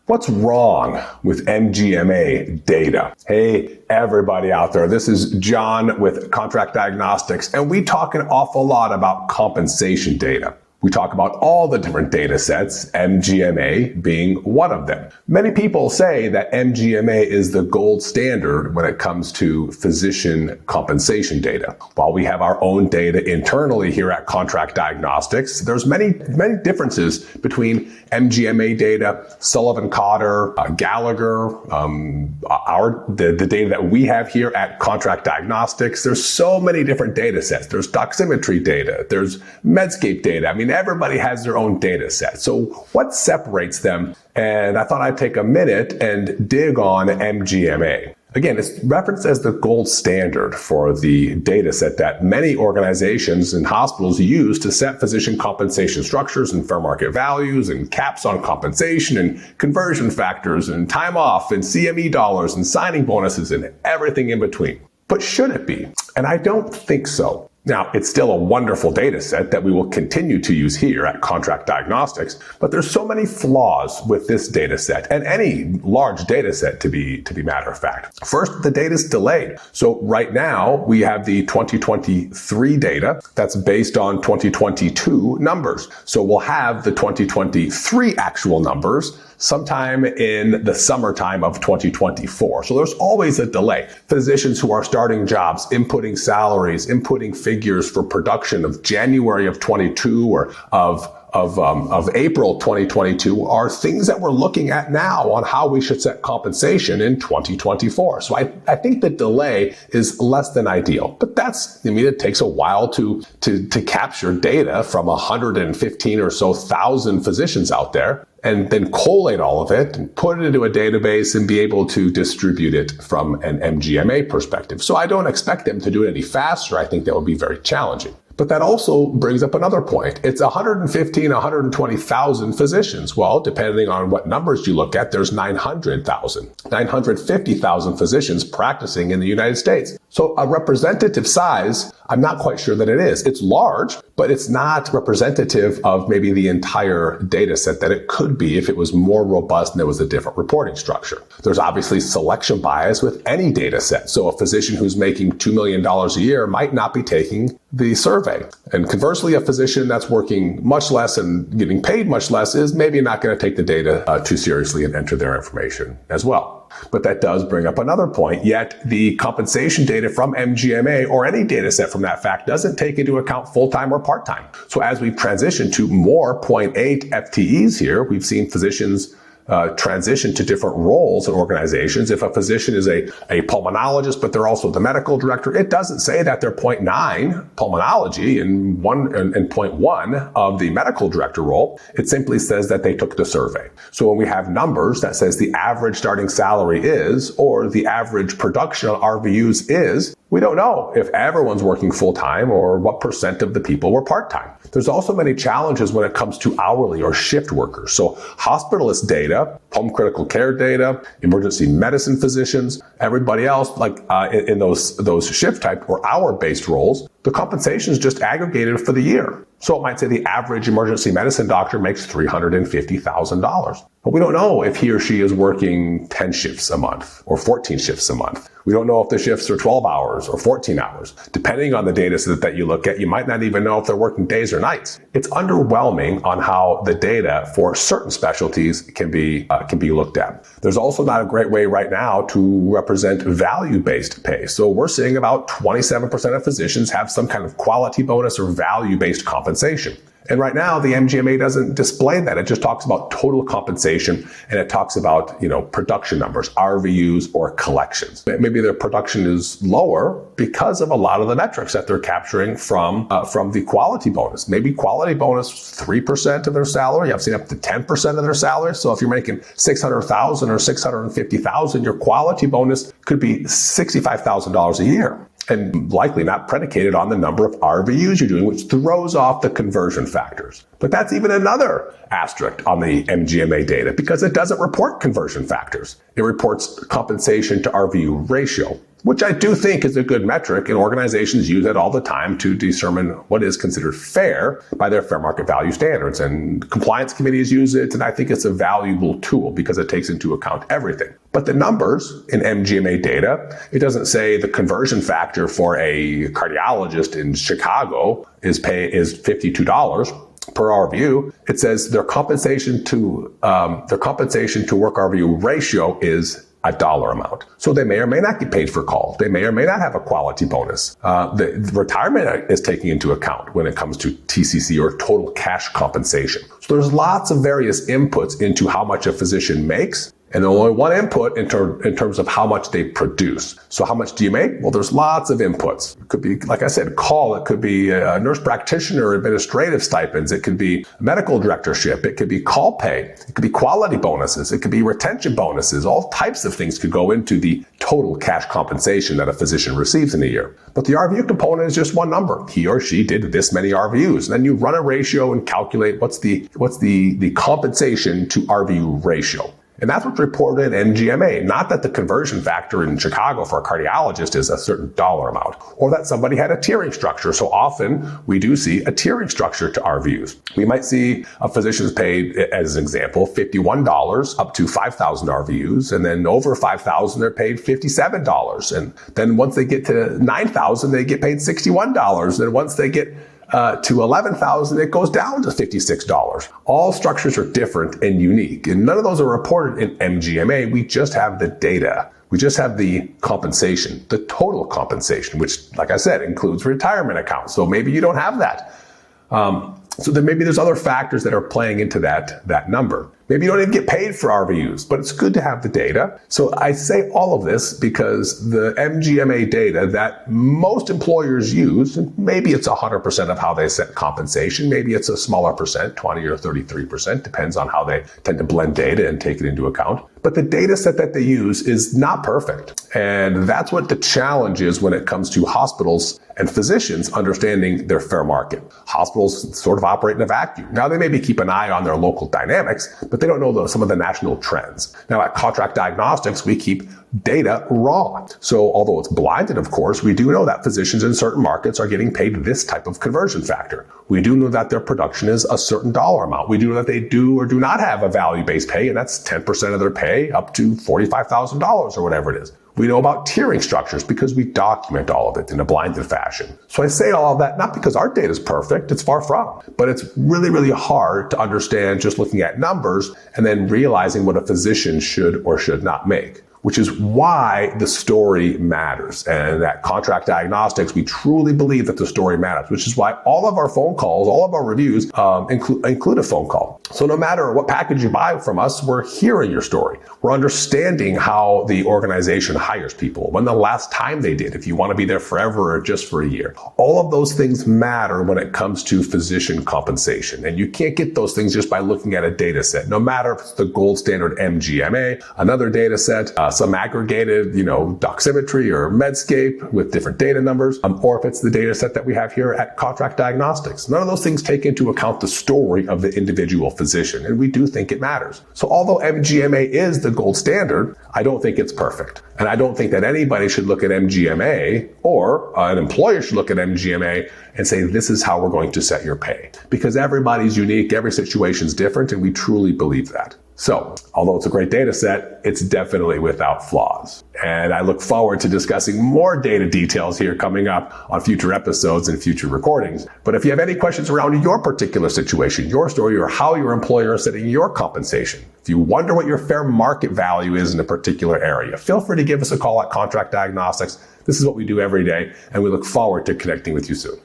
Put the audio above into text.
What's wrong with MGMA data? Hey, everybody out there. This is John with Contract Diagnostics, and we talk an awful lot about compensation data. We talk about all the different data sets, MGMA being one of them. Many people say that MGMA is the gold standard when it comes to physician compensation data. While we have our own data internally here at Contract Diagnostics, there's many differences between MGMA data, Sullivan Cotter, Gallagher, the data that we have here at Contract Diagnostics. There's so many different data sets. There's doximetry data. There's Medscape data. I mean, everybody has their own data set. So what separates them? And I thought I'd take a minute and dig on MGMA. Again, it's referenced as the gold standard for the data set that many organizations and hospitals use to set physician compensation structures and fair market values and caps on compensation and conversion factors and time off and CME dollars and signing bonuses and everything in between. But should it be? And I don't think so. Now, it's still a wonderful data set that we will continue to use here at Contract Diagnostics, but there's so many flaws with this data set and any large data set to be matter of fact. First, the data is delayed. So right now we have the 2023 data that's based on 2022 numbers. So we'll have the 2023 actual numbers sometime in the summertime of 2024. So there's always a delay. Physicians who are starting jobs, inputting salaries, inputting figures for production of January of 22 or of April 2022 are things that we're looking at now on how we should set compensation in 2024. So I think the delay is less than ideal, but it takes a while to capture data from 115 or so thousand physicians out there and then collate all of it and put it into a database and be able to distribute it from an MGMA perspective. So I don't expect them to do it any faster. I think that would be very challenging. But that also brings up another point. It's 115, 120,000 physicians. Well, depending on what numbers you look at, there's 950,000 physicians practicing in the United States. So a representative size, I'm not quite sure that it is. It's large, but it's not representative of maybe the entire data set that it could be if it was more robust and there was a different reporting structure. There's obviously selection bias with any data set. So a physician who's making $2 million a year might not be taking the survey. And conversely, a physician that's working much less and getting paid much less is maybe not going to take the data too seriously and enter their information as well. But that does bring up another point. Yet the compensation data from MGMA or any data set from that fact doesn't take into account full-time or part-time. So as we transition to more 0.8 FTEs here, we've seen physicians transition to different roles in organizations. If a physician is a pulmonologist, but they're also the medical director, it doesn't say that they're 0.9 pulmonology and 0.1 of the medical director role. It simply says that they took the survey. So when we have numbers that says the average starting salary is, or the average production on RVUs is, we don't know if everyone's working full-time or what percent of the people were part-time. There's also many challenges when it comes to hourly or shift workers. So hospitalist data, home critical care data, emergency medicine physicians, everybody else in those shift type or hour-based roles, the compensation is just aggregated for the year. So it might say the average emergency medicine doctor makes $350,000. But we don't know if he or she is working 10 shifts a month or 14 shifts a month. We don't know if the shifts are 12 hours or 14 hours. Depending on the data set that you look at, you might not even know if they're working days or nights. It's underwhelming on how the data for certain specialties can be looked at. There's also not a great way right now to represent value-based pay. So we're seeing about 27% of physicians have some kind of quality bonus or value-based compensation. And right now, the MGMA doesn't display that. It just talks about total compensation, and it talks about, production numbers, RVUs, or collections. Maybe their production is lower because of a lot of the metrics that they're capturing from the quality bonus. Maybe quality bonus 3% of their salary. I've seen up to 10% of their salary. So if you're making $600,000 or $650,000, your quality bonus could be $65,000 a year. And likely not predicated on the number of RVUs you're doing, which throws off the conversion factors. But that's even another asterisk on the MGMA data because it doesn't report conversion factors. It reports compensation to RVU ratio. which I do think is a good metric, and organizations use it all the time to determine what is considered fair by their fair market value standards. And compliance committees use it, and I think it's a valuable tool because it takes into account everything. But the numbers in MGMA data, it doesn't say the conversion factor for a cardiologist in Chicago is $52 per RVU. It says their compensation to work RVU ratio is a dollar amount. So they may or may not get paid for call. They may or may not have a quality bonus. The retirement is taken into account when it comes to TCC, or total cash compensation. So there's lots of various inputs into how much a physician makes, and only one input in terms of how much they produce. So how much do you make? Well, there's lots of inputs. It could be, like I said, call. It could be a nurse practitioner, administrative stipends. It could be medical directorship. It could be call pay. It could be quality bonuses. It could be retention bonuses. All types of things could go into the total cash compensation that a physician receives in a year. But the RVU component is just one number. He or she did this many RVUs. And then you run a ratio and calculate what's the compensation to RVU ratio. And that's what's reported in MGMA, not that the conversion factor in Chicago for a cardiologist is a certain dollar amount, or that somebody had a tiering structure. So often we do see a tiering structure to RVUs. We might see a physician's paid, as an example, $51 up to 5,000 RVUs, and then over 5,000 they're paid $57. And then once they get to 9,000, they get paid $61. And once they get to 11,000, it goes down to $56. All structures are different and unique, and none of those are reported in MGMA. We just have the data. We just have the compensation, the total compensation, which, like I said, includes retirement accounts. So maybe you don't have that. So then maybe there's other factors that are playing into that number. Maybe you don't even get paid for RVUs, but it's good to have the data. So I say all of this because the MGMA data that most employers use, and maybe it's 100% of how they set compensation, maybe it's a smaller percent, 20 or 33%, depends on how they tend to blend data and take it into account. But the data set that they use is not perfect. And that's what the challenge is when it comes to hospitals and physicians understanding their fair market. Hospitals sort of operate in a vacuum. Now, they maybe keep an eye on their local dynamics, but they don't know some of the national trends. Now, at Contract Diagnostics, we keep data raw. So although it's blinded, of course, we do know that physicians in certain markets are getting paid this type of conversion factor. We do know that their production is a certain dollar amount. We do know that they do or do not have a value-based pay, and that's 10% of their pay up to $45,000 or whatever it is. We know about tiering structures because we document all of it in a blinded fashion. So I say all of that not because our data is perfect, it's far from, but it's really, really hard to understand just looking at numbers and then realizing what a physician should or should not make, which is why the story matters. And at Contract Diagnostics, we truly believe that the story matters, which is why all of our phone calls, all of our reviews include a phone call. So no matter what package you buy from us, we're hearing your story. We're understanding how the organization hires people, when the last time they did, if you want to be there forever or just for a year. All of those things matter when it comes to physician compensation. And you can't get those things just by looking at a data set, no matter if it's the gold standard MGMA, another data set, some aggregated, doximetry or Medscape with different data numbers, or if it's the data set that we have here at Contract Diagnostics. None of those things take into account the story of the individual physician, and we do think it matters. So although MGMA is the gold standard, I don't think it's perfect. And I don't think that anybody should look at MGMA, or an employer should look at MGMA and say, this is how we're going to set your pay. Because everybody's unique, every situation's different, and we truly believe that. So, although it's a great data set, it's definitely without flaws. And I look forward to discussing more data details here coming up on future episodes and future recordings. But if you have any questions around your particular situation, your story, or how your employer is setting your compensation, if you wonder what your fair market value is in a particular area, feel free to give us a call at Contract Diagnostics. This is what we do every day, and we look forward to connecting with you soon.